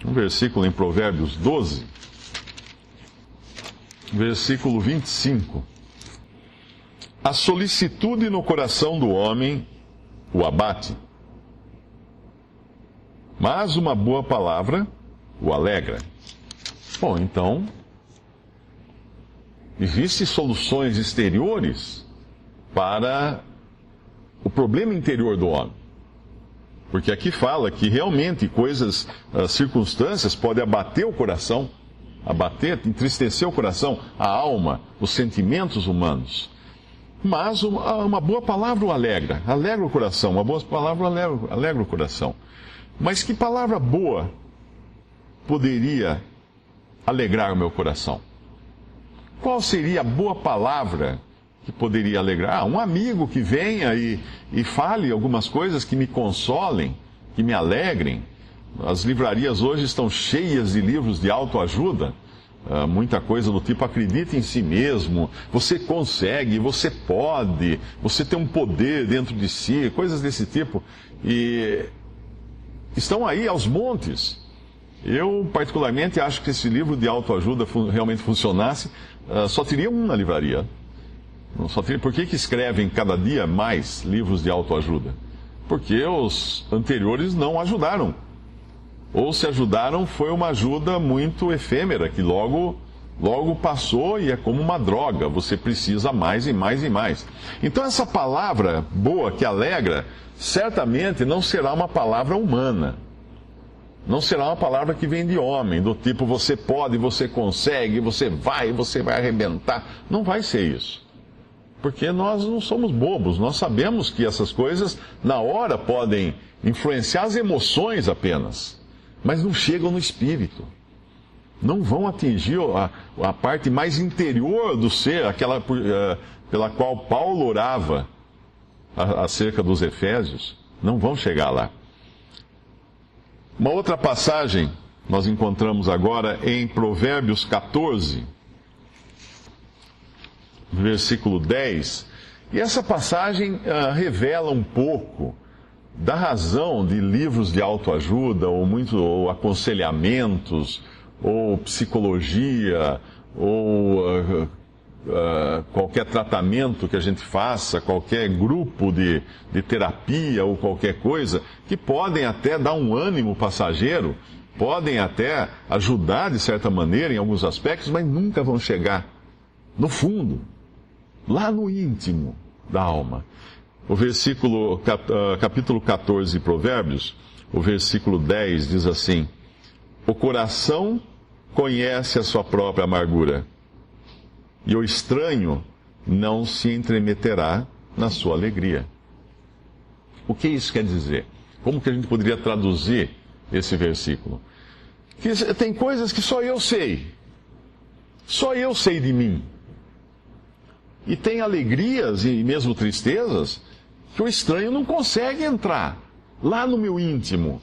um versículo em Provérbios 12, versículo 25. A solicitude no coração do homem o abate, mas uma boa palavra o alegra. Bom, então, existem soluções exteriores para o problema interior do homem. Porque aqui fala que realmente coisas, circunstâncias podem abater o coração, entristecer o coração, a alma, os sentimentos humanos. Mas uma boa palavra o alegra o coração, uma boa palavra alegra o coração. Mas que palavra boa poderia alegrar o meu coração? Qual seria a boa palavra que poderia alegrar? Um amigo que venha e fale algumas coisas que me consolem, que me alegrem. As livrarias hoje estão cheias de livros de autoajuda, muita coisa do tipo: acredite em si mesmo, você consegue, você pode, você tem um poder dentro de si, coisas desse tipo. E estão aí aos montes. Eu, particularmente, acho que se esse livro de autoajuda realmente funcionasse, só teria um na livraria. Por que escrevem cada dia mais livros de autoajuda? Porque os anteriores não ajudaram. Ou se ajudaram, foi uma ajuda muito efêmera, que logo passou e é como uma droga. Você precisa mais e mais e mais. Então essa palavra boa que alegra, certamente não será uma palavra humana. Não será uma palavra que vem de homem, do tipo: você pode, você consegue, você vai arrebentar. Não vai ser isso. Porque nós não somos bobos, nós sabemos que essas coisas, na hora, podem influenciar as emoções apenas, mas não chegam no espírito. Não vão atingir a parte mais interior do ser, aquela pela qual Paulo orava acerca dos Efésios. Não vão chegar lá. Uma outra passagem nós encontramos agora em Provérbios 14, versículo 10. E essa passagem revela um pouco da razão de livros de autoajuda, ou aconselhamentos, ou psicologia, ou qualquer tratamento que a gente faça, qualquer grupo de terapia ou qualquer coisa, que podem até dar um ânimo passageiro, podem até ajudar de certa maneira em alguns aspectos, mas nunca vão chegar no fundo, lá no íntimo da alma. O capítulo 14 de Provérbios, o versículo 10 diz assim: o coração conhece a sua própria amargura, e o estranho não se entremeterá na sua alegria. O que isso quer dizer? Como que a gente poderia traduzir esse versículo? Que tem coisas que só eu sei de mim. E tem alegrias e mesmo tristezas que o estranho não consegue entrar lá no meu íntimo.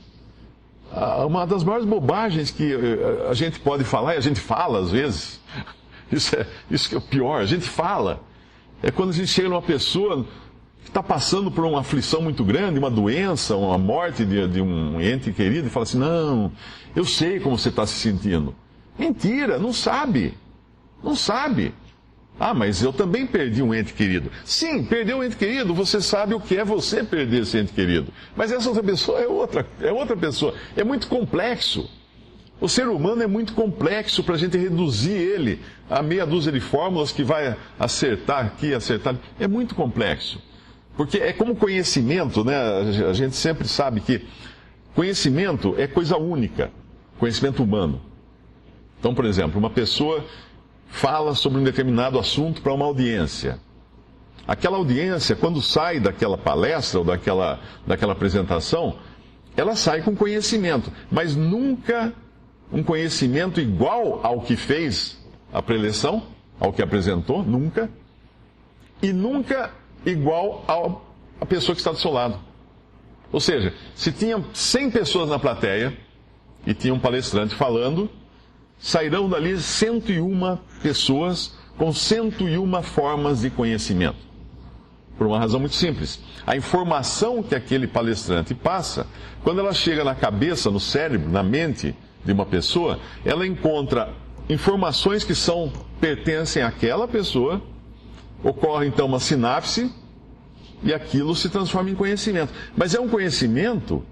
Uma das maiores bobagens que a gente pode falar, e a gente fala às vezes, isso que é o pior, a gente fala, é quando a gente chega numa pessoa que está passando por uma aflição muito grande, uma doença, uma morte de um ente querido, e fala assim: não, eu sei como você está se sentindo. Mentira, não sabe. Ah, mas eu também perdi um ente querido. Sim, perdeu um ente querido, você sabe o que é você perder esse ente querido. Mas essa outra pessoa é outra pessoa. É muito complexo. O ser humano é muito complexo para a gente reduzir ele a meia dúzia de fórmulas que vai acertar aqui, acertar ali. É muito complexo. Porque é como conhecimento, né? A gente sempre sabe que conhecimento é coisa única, conhecimento humano. Então, por exemplo, uma pessoa fala sobre um determinado assunto para uma audiência. Aquela audiência, quando sai daquela palestra ou daquela apresentação, ela sai com conhecimento, mas nunca um conhecimento igual ao que fez a preleção, ao que apresentou, nunca, e nunca igual à pessoa que está do seu lado. Ou seja, se tinha 100 pessoas na plateia e tinha um palestrante falando, sairão dali 101 pessoas com 101 formas de conhecimento. Por uma razão muito simples. A informação que aquele palestrante passa, quando ela chega na cabeça, no cérebro, na mente de uma pessoa, ela encontra informações que pertencem àquela pessoa, ocorre então uma sinapse e aquilo se transforma em conhecimento. Mas é um conhecimento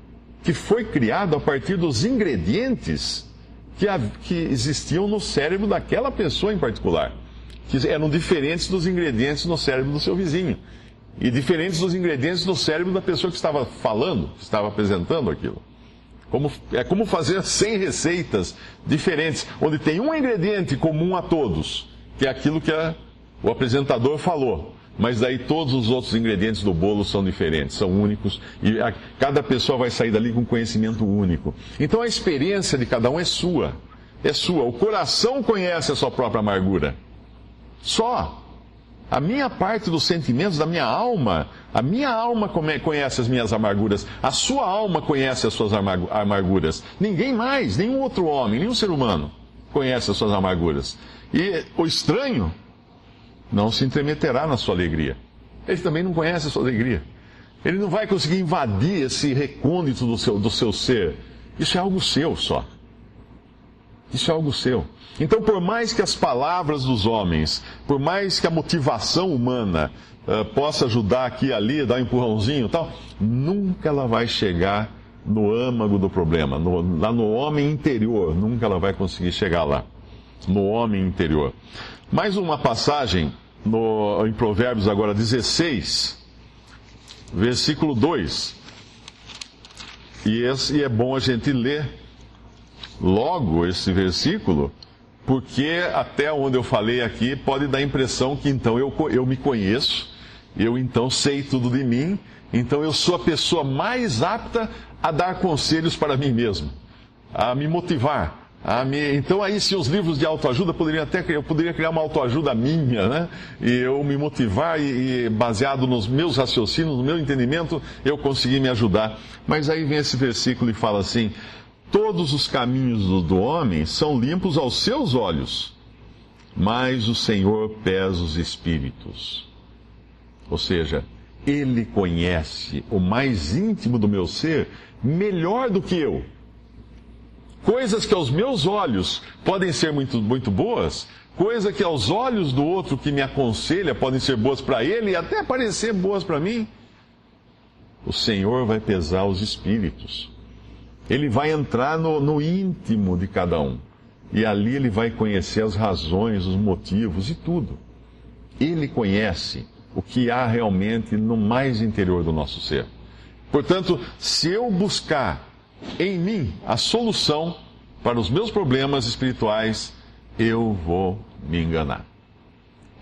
que foi criado a partir dos ingredientes que existiam no cérebro daquela pessoa em particular, que eram diferentes dos ingredientes no cérebro do seu vizinho e diferentes dos ingredientes no cérebro da pessoa que estava falando, que estava apresentando aquilo. É como fazer 100 receitas diferentes, onde tem um ingrediente comum a todos, que é aquilo que o apresentador falou. Mas daí todos os outros ingredientes do bolo são diferentes, são únicos, e cada pessoa vai sair dali com conhecimento único. Então a experiência de cada um é sua. É sua. O coração conhece a sua própria amargura. Só. A minha parte dos sentimentos da minha alma, a minha alma conhece as minhas amarguras, a sua alma conhece as suas amarguras. Ninguém mais, nenhum outro homem, nenhum ser humano conhece as suas amarguras. E o estranho não se intrometerá na sua alegria. Ele também não conhece a sua alegria. Ele não vai conseguir invadir esse recôndito do seu ser. Isso é algo seu só. Isso é algo seu. Então, por mais que as palavras dos homens, por mais que a motivação humana possa ajudar aqui e ali, dar um empurrãozinho e tal, nunca ela vai chegar no âmago do problema, lá no homem interior. Nunca ela vai conseguir chegar lá, no homem interior. Mais uma passagem em Provérbios agora 16, versículo 2. E é bom a gente ler logo esse versículo, porque até onde eu falei aqui pode dar a impressão que então eu me conheço, eu então sei tudo de mim, então eu sou a pessoa mais apta a dar conselhos para mim mesmo, a me motivar. Então aí se os livros de autoajuda eu poderia criar uma autoajuda minha, né? E eu me motivar e baseado nos meus raciocínios, no meu entendimento, eu conseguir me ajudar. Mas aí vem esse versículo e fala assim: todos os caminhos do homem são limpos aos seus olhos, mas o Senhor pesa os espíritos. Ou seja, Ele conhece o mais íntimo do meu ser melhor do que eu. Coisas que aos meus olhos podem ser muito, muito boas, coisas que aos olhos do outro que me aconselha podem ser boas para ele e até parecer boas para mim. O Senhor vai pesar os espíritos. Ele vai entrar no íntimo de cada um. E ali ele vai conhecer as razões, os motivos e tudo. Ele conhece o que há realmente no mais interior do nosso ser. Portanto, se eu buscar em mim a solução para os meus problemas espirituais, eu vou me enganar.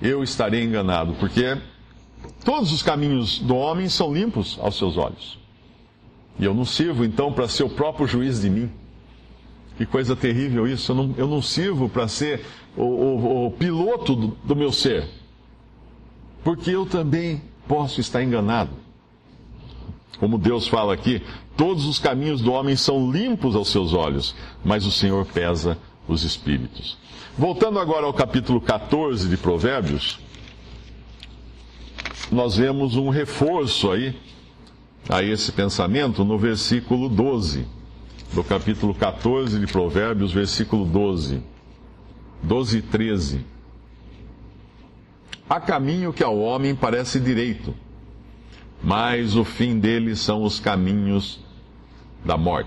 Eu estarei enganado, porque todos os caminhos do homem são limpos aos seus olhos. E eu não sirvo, então, para ser o próprio juiz de mim. Que coisa terrível isso. Eu não sirvo para ser o piloto do meu ser. Porque eu também posso estar enganado. Como Deus fala aqui, todos os caminhos do homem são limpos aos seus olhos, mas o Senhor pesa os espíritos. Voltando agora ao capítulo 14 de Provérbios, nós vemos um reforço aí a esse pensamento no versículo 12, do capítulo 14 de Provérbios, versículo 12 e 13. Há caminho que ao homem parece direito, mas o fim dele são os caminhos da morte.